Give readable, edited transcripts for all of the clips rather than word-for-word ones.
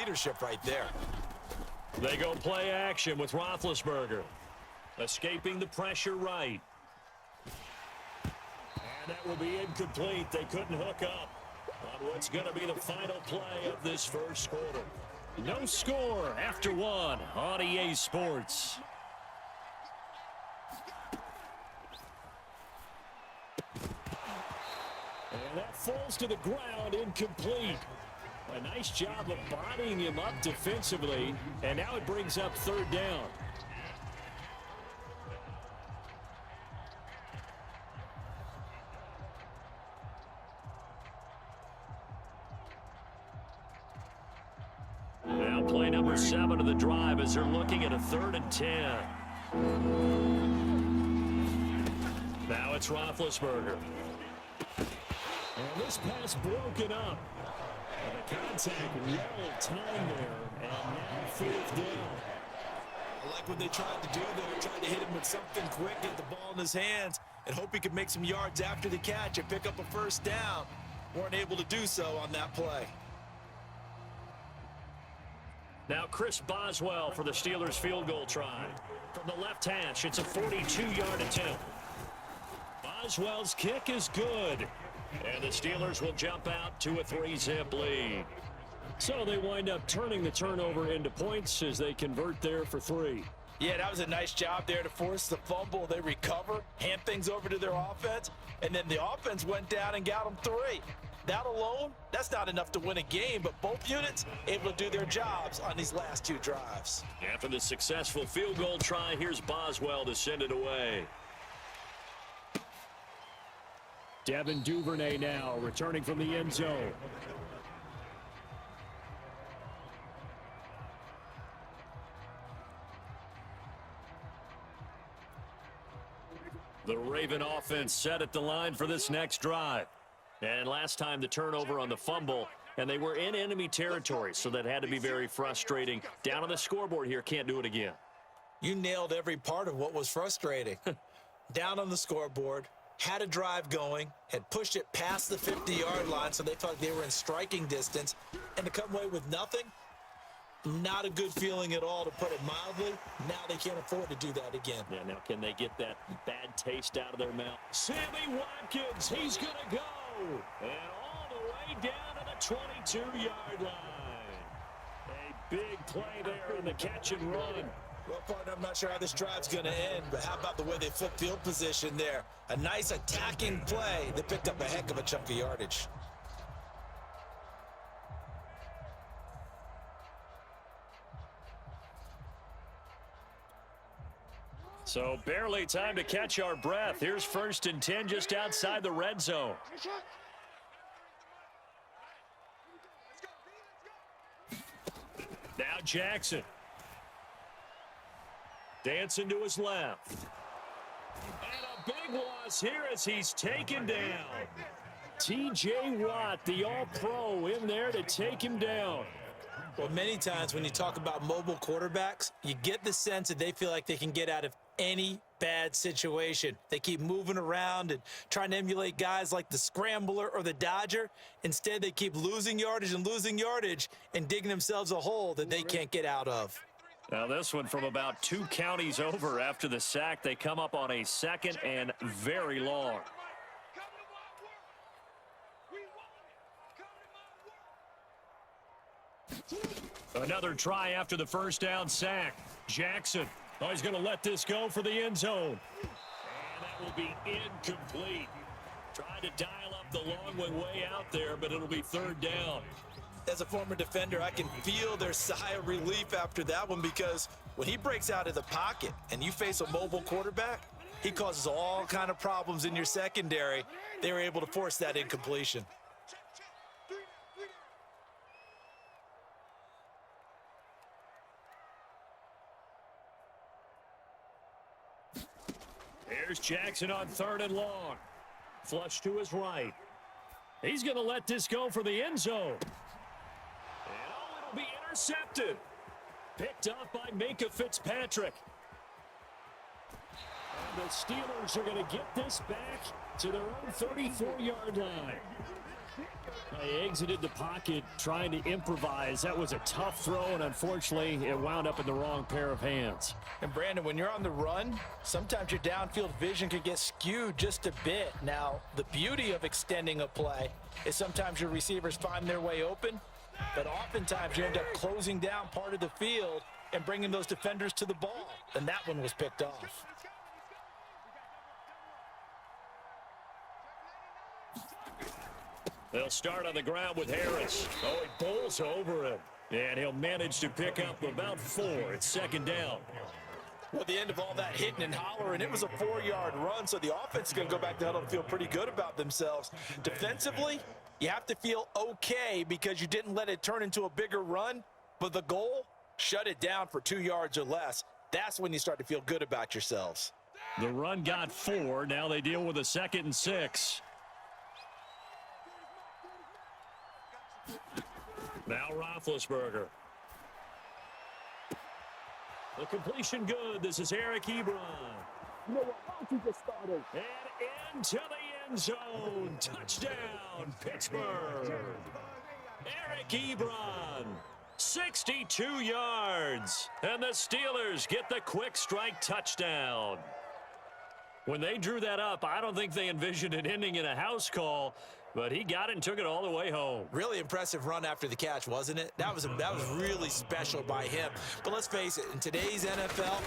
leadership right there. They go play action with Roethlisberger. Escaping the pressure right. And that will be incomplete. They couldn't hook up on what's going to be the final play of this first quarter. No score after one on EA Sports. And that falls to the ground, incomplete. A nice job of bodying him up defensively, and now it brings up third down. Now play number 7 of the drive as they're looking at a 3rd and 10. Now it's Roethlisberger. And this pass broken up. And the contact well timed there, and now 4th down. I like what they tried to do there, tried to hit him with something quick, get the ball in his hands, and hope he could make some yards after the catch and pick up a first down. Weren't able to do so on that play. Now Chris Boswell for the Steelers field goal try. From the left hash, it's a 42-yard attempt. Boswell's kick is good. And the Steelers will jump out to a 3-zip lead. So they wind up turning the turnover into points as they convert there for 3. Yeah, that was a nice job there to force the fumble. They recover, hand things over to their offense, and then the offense went down and got them 3. That alone, that's not enough to win a game, but both units able to do their jobs on these last 2 drives. After the successful field goal try, here's Boswell to send it away. Devin Duvernay now returning from the end zone. The Raven offense set at the line for this next drive. And last time the turnover on the fumble, and they were in enemy territory, so that had to be very frustrating. Down on the scoreboard here, can't do it again. You nailed every part of what was frustrating. Down on the scoreboard, had a drive going, had pushed it past the 50-yard line so they felt they were in striking distance, and to come away with nothing, not a good feeling at all, to put it mildly. Now they can't afford to do that again. Yeah, now can they get that bad taste out of their mouth? Sammy Watkins, he's going to go. And all the way down to the 22-yard line. A big play there on the catch and run. Well, partner, I'm not sure how this drive's going to end, but how about the way they flipped field position there? A nice attacking play that picked up a heck of a chunk of yardage. So barely time to catch our breath. Here's 1st and 10 just outside the red zone. Now Jackson. Dancing to his left. And a big loss here as he's taken down. T.J. Watt, the all-pro, in there to take him down. Well, many times when you talk about mobile quarterbacks, you get the sense that they feel like they can get out of any bad situation. They keep moving around and trying to emulate guys like the Scrambler or the Dodger. Instead, they keep losing yardage and digging themselves a hole that they can't get out of. Now this one from about 2 counties over after the sack. They come up on a 2nd and very long. Another try after the first down sack. Jackson. Oh, he's going to let this go for the end zone. And that will be incomplete. Trying to dial up the long way out there, but it'll be 3rd down. As a former defender, I can feel their sigh of relief after that one, because when he breaks out of the pocket and you face a mobile quarterback, he causes all kind of problems in your secondary. They were able to force that incompletion. Here's Jackson on 3rd and long. Flush to his right. He's going to let this go for the end zone. And it'll be intercepted. Picked up by MINKAH FITZPATRIck. And the Steelers are going to get this back to their own 34-yard line. They exited the pocket trying to improvise. That was a tough throw, and unfortunately, it wound up in the wrong pair of hands. And Brandon, when you're on the run, sometimes your downfield vision can get skewed just a bit. Now, the beauty of extending a play is sometimes your receivers find their way open, but oftentimes you end up closing down part of the field and bringing those defenders to the ball. And that one was picked off. They'll start on the ground with Harris. Oh, he bowls over him. And he'll manage to pick up about 4. It's second down. Well, at the end of all that hitting and hollering, it was a 4-yard run, so the offense is going to go back to huddle and feel pretty good about themselves. Defensively, you have to feel okay because you didn't let it turn into a bigger run, but the goal, shut it down for 2 yards or less. That's when you start to feel good about yourselves. The run got 4. Now they deal with a 2nd and 6. Now Roethlisberger. The completion good. This is Eric Ebron. And into the end zone. Touchdown, Pittsburgh. Eric Ebron. 62 yards. And the Steelers get the quick strike touchdown. When they drew that up, I don't think they envisioned it ending in a house call, but he got it and took it all the way home. Really impressive run after the catch, wasn't it? That was really special by him. But let's face it, in today's NFL,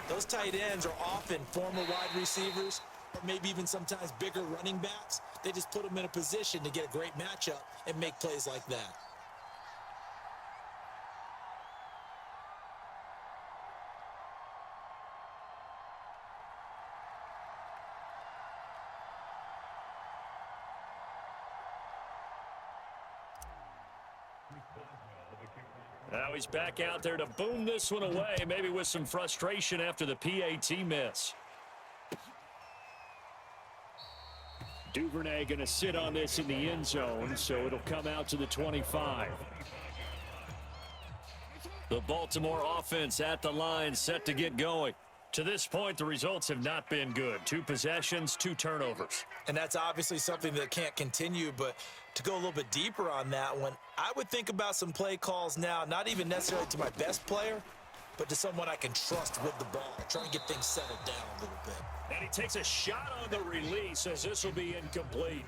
those tight ends are often former wide receivers, or maybe even sometimes bigger running backs. They just put them in a position to get a great matchup and make plays like that. Now he's back out there to boom this one away, maybe with some frustration after the PAT miss. Duvernay going to sit on this in the end zone, so it'll come out to the 25. The Baltimore offense at the line, set to get going. To this point, the results have not been good. 2 possessions, 2 turnovers. And that's obviously something that can't continue, but to go a little bit deeper on that one, I would think about some play calls now, not even necessarily to my best player, but to someone I can trust with the ball. Try and get things settled down a little bit. And he takes a shot on the release as this will be incomplete.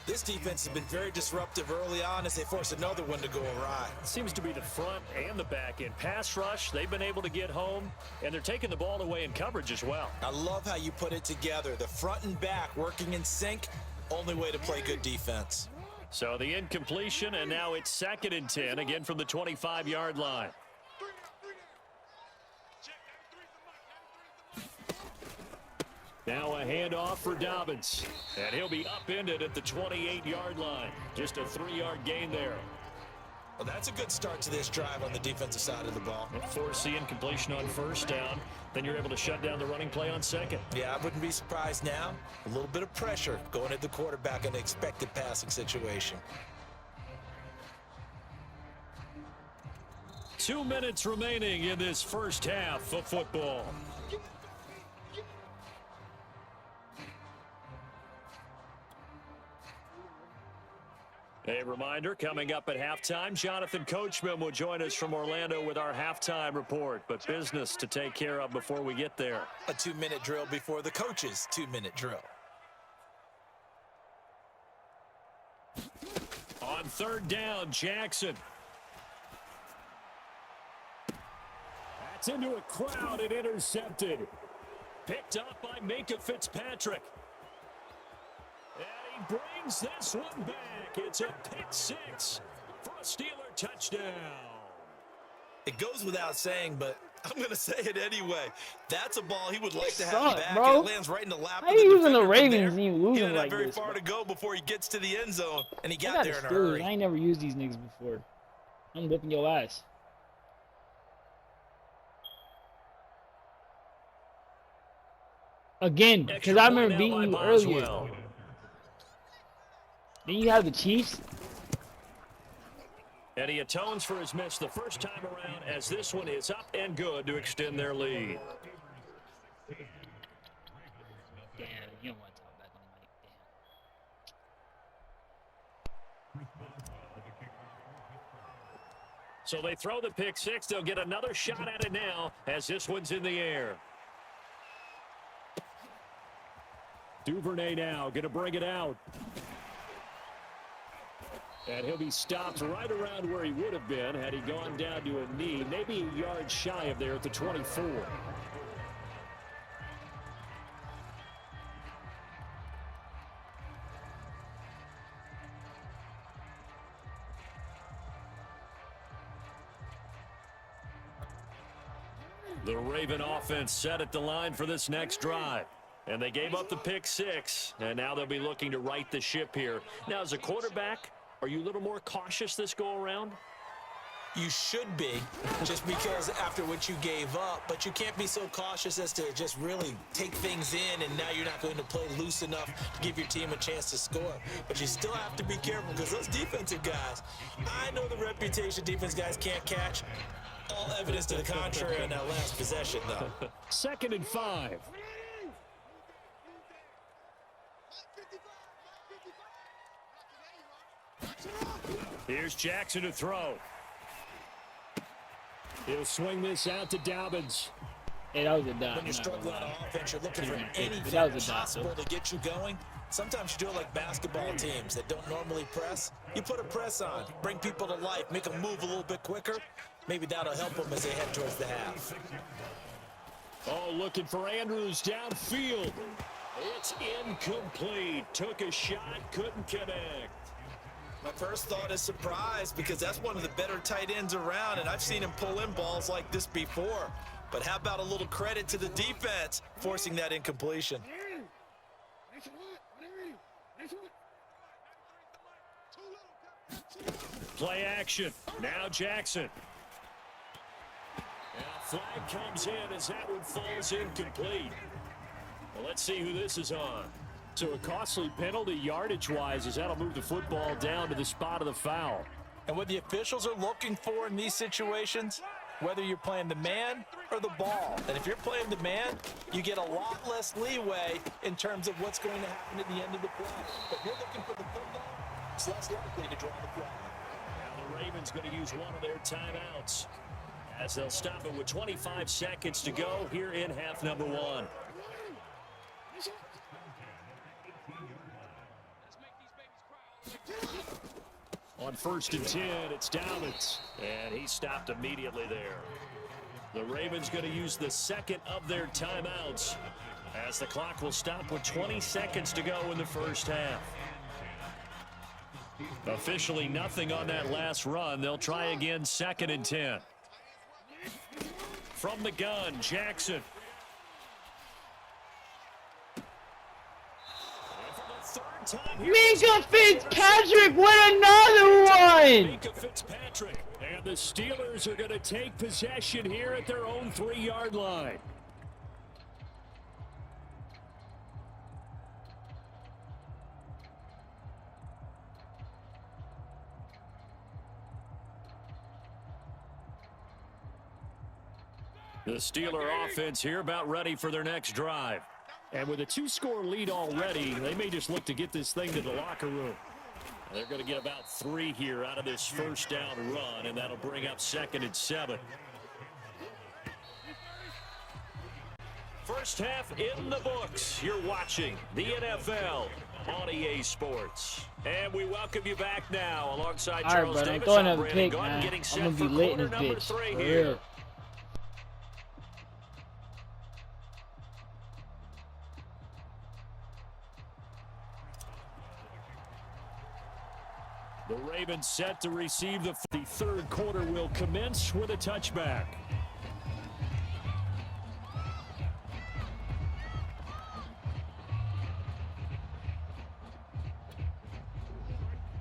This defense has been very disruptive early on as they force another one to go awry. It seems to be the front and the back end. Pass rush, they've been able to get home, and they're taking the ball away in coverage as well. I love how you put it together. The front and back working in sync, only way to play good defense. So the incompletion, and now it's 2nd and 10, again from the 25-yard line. Now a handoff for Dobbins, and he'll be upended at the 28-yard line. Just a 3-yard gain there. Well, that's a good start to this drive on the defensive side of the ball. Force the incompletion on 1st down. Then you're able to shut down the running play on 2nd. Yeah, I wouldn't be surprised now. A little bit of pressure going at the quarterback in an expected passing situation. 2 minutes remaining in this first half of football. A reminder, coming up at halftime, Jonathan Coachman will join us from Orlando with our halftime report, but business to take care of before we get there. A 2-minute drill before the coach's 2-minute drill. On 3rd down, Jackson. That's into a crowd and intercepted. Picked up by MINKAH Fitzpatrick. And he brings this one back. It's a pick 6 for a Steeler touchdown. It goes without saying, but I'm going to say it anyway. That's a ball he would like to have suck, back. bro. And it lands right in the lap How of the you using the defender from Ravens there. and you He losing didn't have like very this, far bro? to go before he gets to the end zone, and he I got got there in a Steelers. hurry. I ain't never used these niggas before. I'm whipping your ass. Again, because Extra I point remember now beating by you earlier. Boswell. Then you have the Chiefs. And he atones for his miss the first time around as this one is up and good to extend their lead. Damn, you don't want to talk back on the mic. So they throw the pick six. They'll get another shot at it now as this one's in the air. Duvernay now going to bring it out. And he'll be stopped right around where he would have been had he gone down to a knee, maybe a yard shy of there at the 24. The Raven offense set at the line for this next drive. And they gave up the pick six, and now they'll be looking to right the ship here. Now, as a quarterback, are you a little more cautious this go-around? You should be, just because after what you gave up, but you can't be so cautious as to just really take things in, and now you're not going to play loose enough to give your team a chance to score. But you still have to be careful because those defensive guys, I know the reputation defense guys can't catch. All evidence to the contrary on that last possession, though. 2nd and 5. Here's Jackson to throw. He'll swing this out to Dobbins. Hey, that was a dot. When you're struggling on offense, you're looking for anything possible to get you going. Sometimes you do it like basketball teams that don't normally press. You put a press on, bring people to life, make them move a little bit quicker. Maybe that'll help them as they head towards the half. Oh, looking for Andrews downfield. It's incomplete. Took a shot, couldn't connect. My first thought is surprise because that's one of the better tight ends around, and I've seen him pull in balls like this before. But how about a little credit to the defense forcing that incompletion? Play action. Now Jackson. And a flag comes in as that one falls incomplete. Well, let's see who this is on. So a costly penalty yardage-wise as that'll move the football down to the spot of the foul. And what the officials are looking for in these situations, whether you're playing the man or the ball, and if you're playing the man, you get a lot less leeway in terms of what's going to happen at the end of the play. But if you're looking for the football, it's less likely to draw the flag. Now the Ravens going to use one of their timeouts as they'll stop it with 25 seconds to go here in half number 1. On 1st and 10, it's Dobbins, and he stopped immediately there. The Ravens going to use the second of their timeouts as the clock will stop with 20 seconds to go in the first half. Officially nothing on that last run. They'll try again 2nd and 10. From the gun, Jackson. MINKAH FITZPATRIck with another one! MINKAH FITZPATRIck. And the Steelers are going to take possession here at their own 3-yard line. The Steeler offense here about ready for their next drive. And with a 2-score lead already, they may just look to get this thing to the locker room. They're going to get about 3 here out of this first down run, and that'll bring up 2nd and 7. First half in the books. You're watching the NFL on EA Sports. And we welcome you back now alongside Charles Davis. All right, I'm throwing another pick, man. Getting set I'm going to for be late in quarter this number bitch. 3 For here. real. The Ravens set to receive the 3rd quarter will commence with a touchback.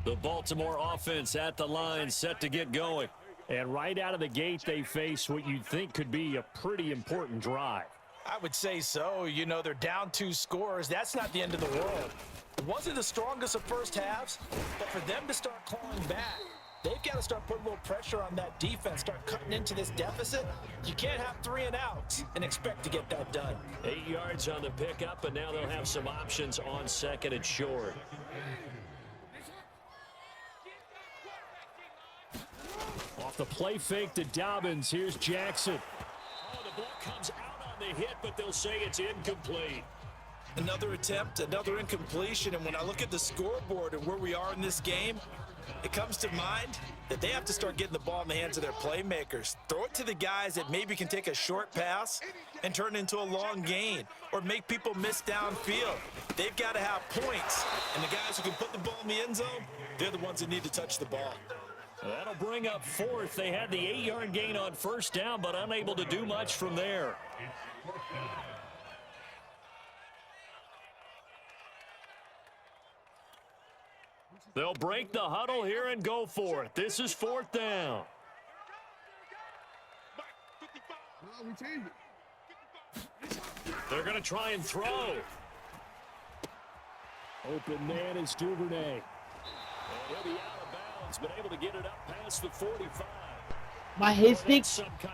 The Baltimore offense at the line set to get going. And right out of the gate, they face what you'd think could be a pretty important drive. I would say so. You know, they're down 2 scores. That's not the end of the world. It wasn't the strongest of first halves, but for them to start clawing back, they've got to start putting a little pressure on that defense, start cutting into this deficit. You can't have 3 and outs and expect to get that done. 8 yards on the pickup, and now they'll have some options on 2nd and short. Off the play fake to Dobbins, here's Jackson. Oh, the ball comes out on the hit, but they'll say it's incomplete. Another attempt, another incompletion, and when I look at the scoreboard and where we are in this game, it comes to mind that they have to start getting the ball in the hands of their playmakers. Throw it to the guys that maybe can take a short pass and turn it into a long gain or make people miss downfield. They've got to have points, and the guys who can put the ball in the end zone, they're the ones that need to touch the ball. That'll bring up fourth. They had the 8-yard gain on first down, but unable to do much from there. They'll break the huddle here and go for it. This is fourth down. They're going to try and throw. Open man is Duvernay. And he'll be out of bounds, but able to get it up past the 45. My hit stick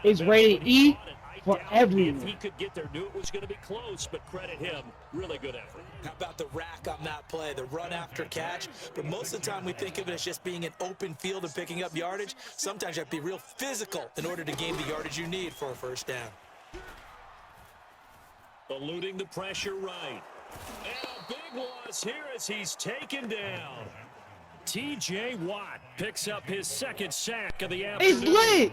is rated E for everyone. If he could get there, knew it was going to be close, but credit him. Really good effort. How about the rack on that play, the run after catch? But most of the time we think of it as just being an open field and picking up yardage. Sometimes you have to be real physical in order to gain the yardage you need for a first down. Eluding the pressure right. And a big loss here as he's taken down. T.J. Watt picks up his second sack of the afternoon. It's lit.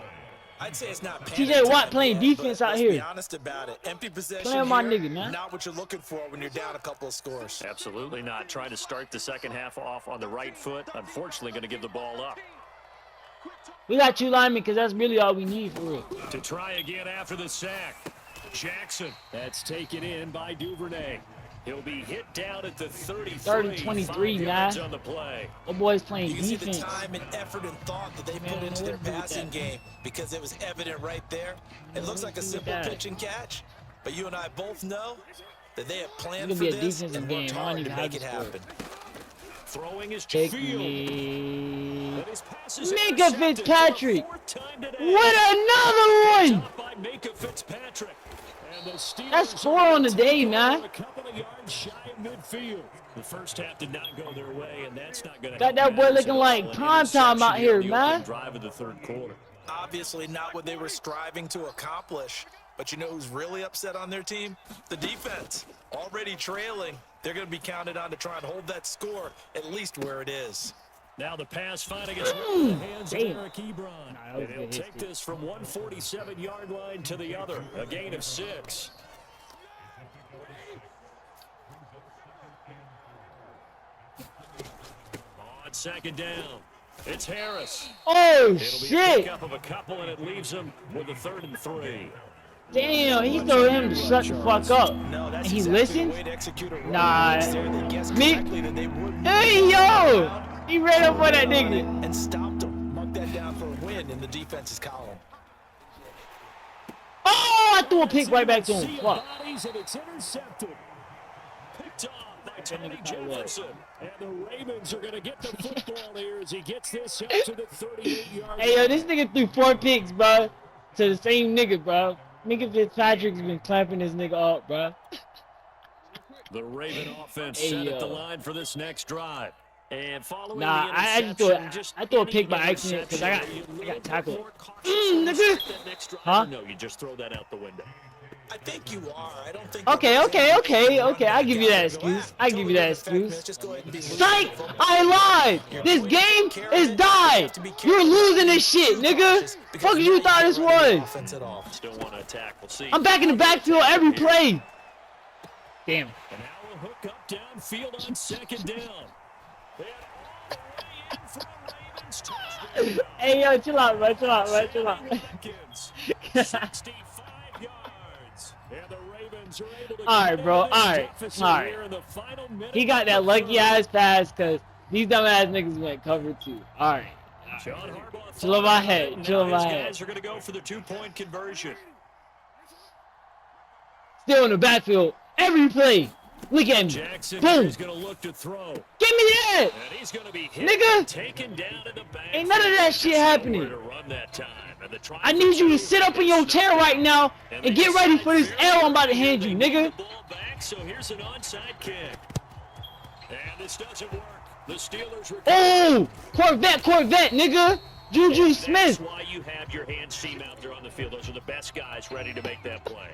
I'd say it's not T.J. Watt playing defense out here. Be honest about it. Empty possession Playing my here, nigga, man. not what you're looking for when you're down a couple of scores. Absolutely not. Trying to start the second half off on the right foot. Unfortunately, going to give the ball up. We got 2 linemen because that's really all we need for real. To try again after the sack. Jackson. That's taken in by Duvernay. He'll be hit down at the 33. 30-23, man. On the play. The boys playing You can defense. see the time and effort and thought that they put into their passing game because it was evident right there. It looks like a simple pitch and catch, but you and I both know that they have planned for this and worked hard to make it happen. Throwing his Take field. me. And his pass is MINKAH intercepted Fitzpatrick. for the fourth time today. What another one! Top by MINKAH Fitzpatrick. And the Steelers That's 4 on the day, man. a couple of yards shy of midfield. The first half did not go their way, and that's not going to Got that boy looking like prime time out here, man. Drive of the third quarter. Obviously not what they were striving to accomplish, but you know who's really upset on their team? The defense. Already trailing. They're going to be counted on to try and hold that score at least where it is. Now the pass finally gets in the hands of Damn. Eric Ebron. And he'll take this from 147-yard line to the other. A gain of 6. On second down, it's Harris. Oh, It'll be a shit. pickup of a couple, and it leaves him with a 3rd and 3. Damn, he told him to shut the fuck up. No, that's And he exactly listened? the way to execute a run. Nah. They guessed Me? correctly that they wouldn't Hey, yo! He ran up on that nigga. and stopped him. Mark that down for a win in the defense's column. Oh, I threw a pick right back to him. Fuck. Bodies, and it's intercepted. Picked off by Tony Jefferson. And the Ravens are going to get the football here as he gets this up to the 38-yard line. Hey, yo, this nigga threw 4 picks, bro. To the same nigga, bro. MINKAH Fitzpatrick's been clapping this nigga up, bro. The Raven offense Hey, set at the yo. line for this next drive. And following Nah, the I interception, threw a pick by accident because I got tackled. Nigga. That next drive, Huh? or no, you just throw that out the window. I think you are. I don't think. Okay, I give you that excuse. I give you that excuse. Just go ahead and be Psych! I lied! This game is died! You're losing this shit, nigga! Fuck you thought this was! Still want to attack. We'll see. I'm back in the backfield every play! Damn. And now a hook up downfield on second down. And all the way in for a Ravens touchdown. Hey, yo, chill out, bro, chill out, bro, chill out. Watkins, 65 yards. And the Ravens are able to Alright, bro, alright, He got that lucky ass pass because these dumb ass niggas went cover 2. Alright. Chill in my head, chill in my head. Guys are going to go for the 2-point conversion. Still in the backfield every play. Look at him. Jackson Boom. is going to look to throw. Give me that! And he's going to be hit Nigga. and taken down in the back. Ain't none of that shit happening. To run that time. And the try I need you to sit up in your chair right now and get ready for this L I'm about to hand you, nigga. The ball back, so here's an onside kick. And this doesn't work. The Steelers recover. Oh! Corvette, nigga! Juju Smith. That's why you have your hands team out there on the field. Those are the best guys ready to make that play.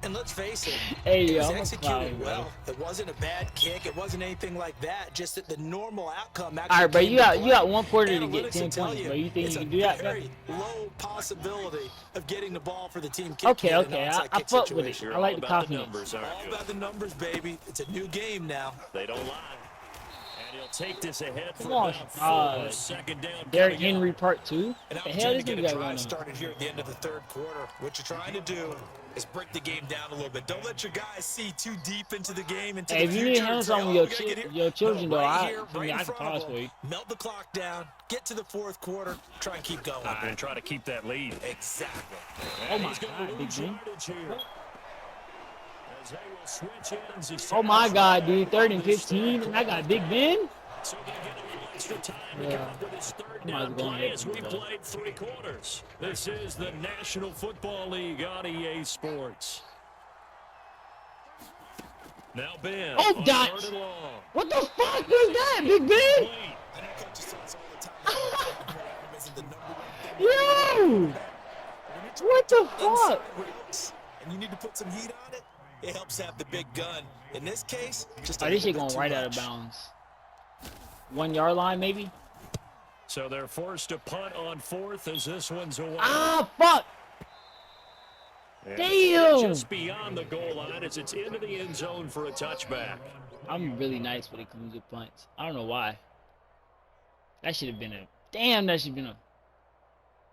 And let's face it, Hey, it yo, was I'm a executed clown, well. It wasn't a bad kick. It wasn't anything like that. Just that the normal outcome All actually right, bro. came You to got play. one quarter to get Analytics 10 will tell points, bro. You think it's you a can do that, bro? very low possibility of getting the ball for the team kick. Okay, in an okay. onside I kick fuck with it. situation. I like the All about confidence. numbers, aren't All you? about the numbers, baby. It's a new game now. They don't lie. And he'll take this ahead for Come on, about 4. Second down. Derrick coming up. Henry Part 2. And The I'm hell trying this to get nigga a got drive going on? started here at the end of the third quarter. What you're trying to do is break the game down a little bit. Don't let your guys see too deep into the game, into Hey, the if you future. need hands and say, on "Oh, your we gotta get here." your children, No, though, right I here, mean, right I in can front pause of for them. you. Melt the clock down, get to the fourth quarter, try and keep going. And try to keep that lead. Exactly. Oh my He's gonna God, big lose Ben. yardage here. As they will switch ends as Oh my fast God, as dude. 3rd and this 15, and I got Big Ben. So they get a little extra time to Yeah. come up with his third I might as down well go play ahead as and we do that. played 3 quarters. This is the National Football League on EA Sports. Now Ben. Oh, on dots. 3rd and long. What the fuck was that, Big Ben? Complete. I know coaches say this all the time. Isn't the number one thing. Yo! What the fuck? Inside routes, and you need to put some heat on it. It helps have the big gun. In this case, just a Oh, this shit little going bit right too out of much. bounds. 1 yard line, maybe? So they're forced to punt on 4th as this one's away. Ah, fuck! And Damn! Just beyond the goal line as it's into the end zone for a touchback. I'm really nice when it comes to punts. I don't know why. That should have been a... Damn, that should have been a...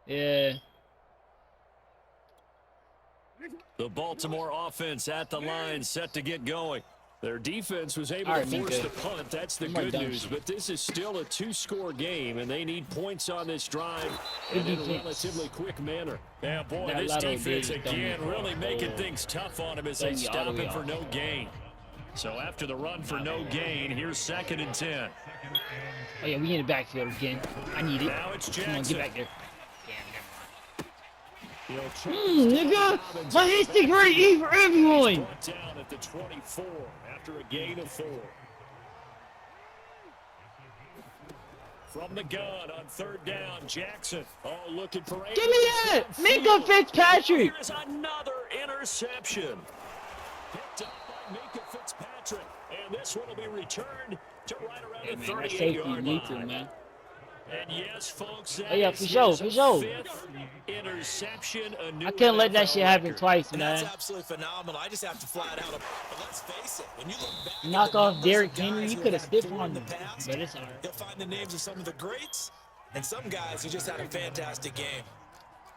Yeah. The Baltimore offense at the line, set to get going. Their defense was able All to right, force Minka. the punt. That's the I'm right good done. news. But this is still a 2-score game, and they need points on this drive Good and in a defense. relatively quick manner. Yeah, boy, That this lateral defense did again throw me really off. making things tough on him as they Throw me all stop the way him for off. no gain. So after the run for no gain, here's 2nd and 10. Oh, yeah, we in the backfield again. I need it. Now it's Come on, Jackson. get back there. He'll check Nigga! My instinct ready to eat for everyone! brought down at the 24 after a gain of 4. From the gun on 3rd down, Jackson. Oh, looking for Give me that! MINKAH Fitzpatrick! Here's another interception. Picked up by MINKAH Fitzpatrick. And this one will be returned to right around Hey, the man, that safety 38-yard need to, line. man. And yes, folks, that Oh, yeah, is for sure, his for sure. 5th interception. A new I couldn't let that NFL shit happen record. twice, And man. that's absolutely phenomenal. I just have to flat out. But let's face it, when you look back at Knock the off numbers Derrick of Henry, guys you who could have had stiff four on in the him. past, But it's alright. you'll find the names of some of the greats and some guys who just had a fantastic game.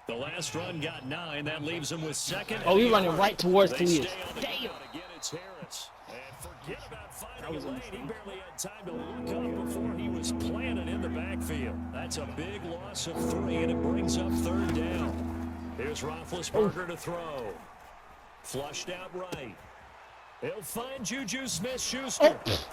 The last run got 9. That leaves him with 2nd. Oh, and he running 8. right towards They Toledo. stay on the Damn! ground. Again, it's Harris. And forget about finding was a a lane. He mistake. barely had time to look up before he was planted in the backfield. That's a big loss of 3, and it brings up 3rd down. Here's Roethlisberger to throw. Flushed out right. He'll find Juju Smith-Schuster. Oh!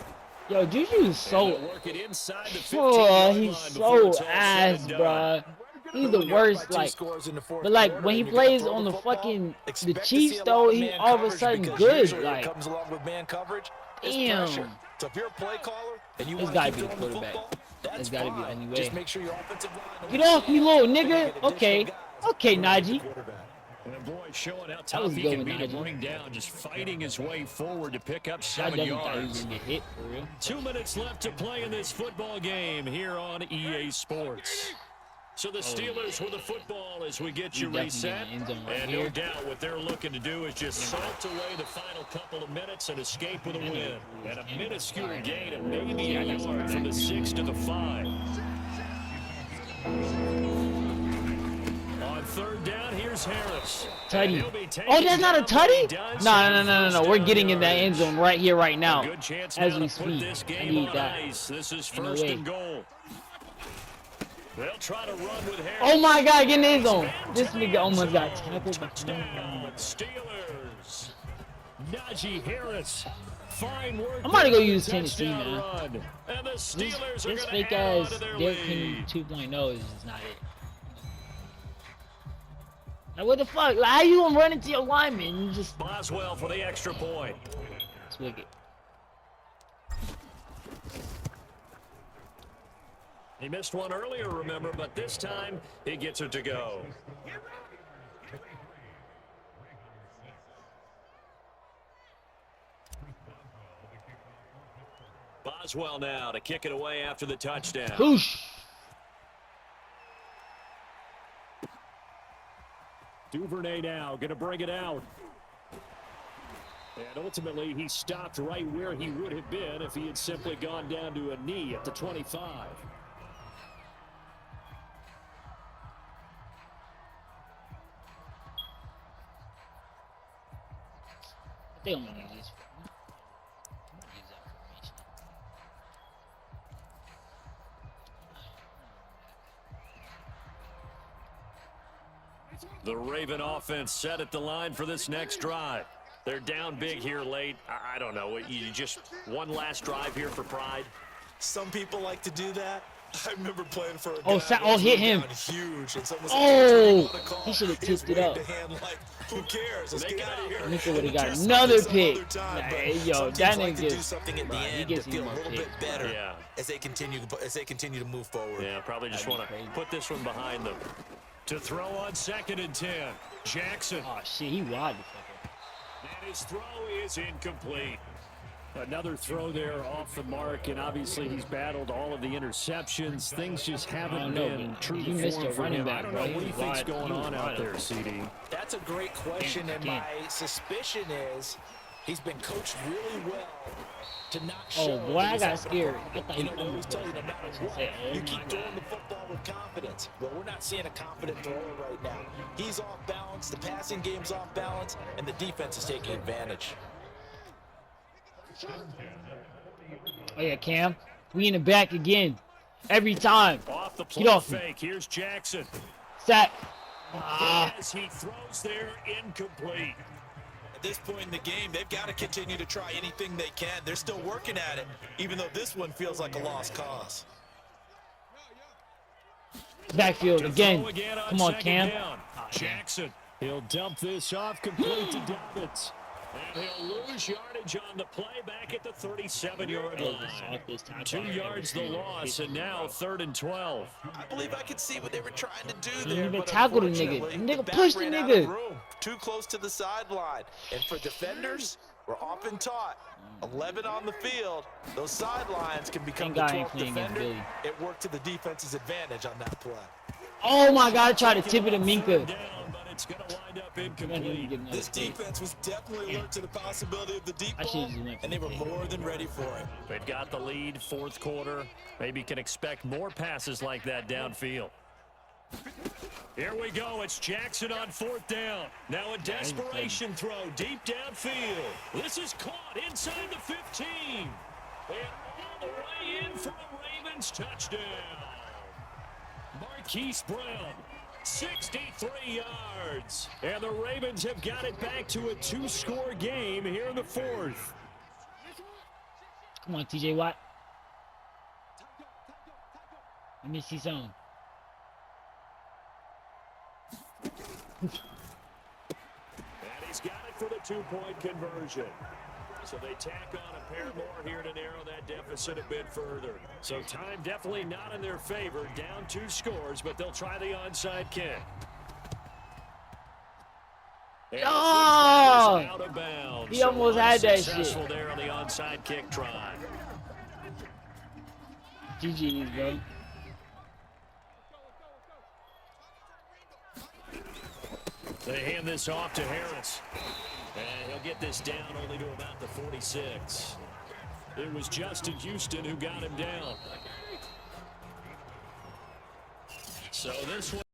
Yo, Juju is so... Work it inside the 15-yard Oh, line he's before so it's all said ass, and done. bruh. He's the worst, like... But, like, when he plays on the fucking... The Chiefs, though, he all of a sudden good, like... comes along with man coverage. is Damn. pressure. So if you're a play caller and you It's want to gotta keep be the throwing the quarterback. football, that's It's gotta be the fine. only way. Just make sure your offensive line. Get off me, little nigga! Get additional Okay. guys Okay, to make the Najee. quarterback. And boy, showing how was tough he good can with be to Najee. bring down, just fighting his way forward to pick up I 7 definitely thought he was yards. gonna get hit, for real. 2 minutes left to play in this football game here on EA Sports. So the Steelers with the football as we get you We definitely reset. in the end zone right And here. no doubt what they're looking to do is just salt away the final couple of minutes and escape with a win. And a minuscule gain of maybe a yard from the 6 to the 5. On 3rd down, here's Harris. Tutty. And he'll be taken Oh, that's not a down, but he tutty? does No, have no, no, no, first no. We're down getting in that end yardage. zone right here, right now. Good chance As now we to put speak. this I game need on that. ice. This is Ain't no first way. and goal. They'll try to run with Harris. Oh my God, get in the end zone. This nigga almost got tackled. Touchdown, Steelers. Najee Harris. Fine work. I'm about to go there. use Tennessee, Touchdown man. run. And the This Steelers are going fake to hang on ass to their Derrick Henry lead. 2.0 is just not it. Like, what the fuck? Like, how you gonna run into your lineman? You just... Boswell for the extra point. It's wicked. He missed one earlier, remember, but this time he gets it to go. Boswell now to kick it away after the touchdown. Whoosh. Duvernay now going to bring it out. And ultimately, he stopped right where he would have been if he had simply gone down to a knee at the 25. They only use this. The Raven offense set at the line for this next drive. They're down big here late. I don't know. You just one last drive here for pride. Some people like to do that. I remember playing for a Oh, guy hit him. huge, and someone Oh, said, he should have He's tipped it up. waved a hand like, who cares? Let's get out of here. Nika would have got Just another some pick. other time, Nah, but yo, some that teams like nigga to do gets, something at the he end gets to feel a more little bit picks. better Yeah. as they continue to move forward. Yeah, probably just want to put this one behind them. To throw on 2nd and 10. Jackson. Oh, shit, he wide. And his throw is incomplete. Another throw there off the mark, and obviously he's battled all of the interceptions. Things just haven't been true to form for him. I don't know. What do you think's going on out there, CD? That's a great question, and my suspicion is he's been coached really well to not show. Oh, boy, I got scared. I thought You he know, they always tell you no matter what, you oh keep my throwing God. the football with confidence. But we're not seeing a confident thrower right now. He's off balance, the passing game's off balance, and the defense is taking advantage. Oh, yeah, Cam. We in the back again. Every time. Off the Get off me. fake. Here's Jackson. Sack. As he throws there, incomplete. At this point in the game, they've got to continue to try anything they can. They're still working at it, even though this one feels like a lost cause. Backfield again. On Come on, 2nd Cam. down. Jackson. He'll dump this off complete to Dobbins. And he'll lose yardage on the play back at the 37-yard line. 2 yards the loss, and now 3rd and 12. I believe I could see what they were trying to do He there. didn't even but tackle the nigga. unfortunately, The nigga back pushed the ran out nigga. of room, too close to the sideline. And for defenders, we're often taught 11 on the field. Those sidelines can become Thank the God I ain't 12th playing against defender. Billy. It worked to the defense's advantage on that play. Oh, my God. I tried to tip it to Minka. Down, but it's going to wind up Man, he didn't incomplete. get another This pick. defense was definitely alert to the possibility of the deep I ball, should've just went for and they the were pick. more than ready for it. They've got the lead, 4th quarter. Maybe can expect more passes like that downfield. Here we go. It's Jackson on 4th down. Now a desperation throw deep downfield. This is caught inside the 15. And all the way in for a Ravens touchdown. Marquise Brown, 63 yards. And the Ravens have got it back to a 2-score game here in the 4th. Come on, TJ Watt. Let me see something. And he's got it for the 2-point conversion. So they tack on a pair more here to narrow that deficit a bit further. So time definitely not in their favor. Down 2 scores, but they'll try the onside kick. And Oh! out of bounds. He almost had that Successful shit. there on the onside kick try. GG's, bro. They hand this off to Harris. And he'll get this down only to about the 46. It was Justin Houston who got him down. So this one.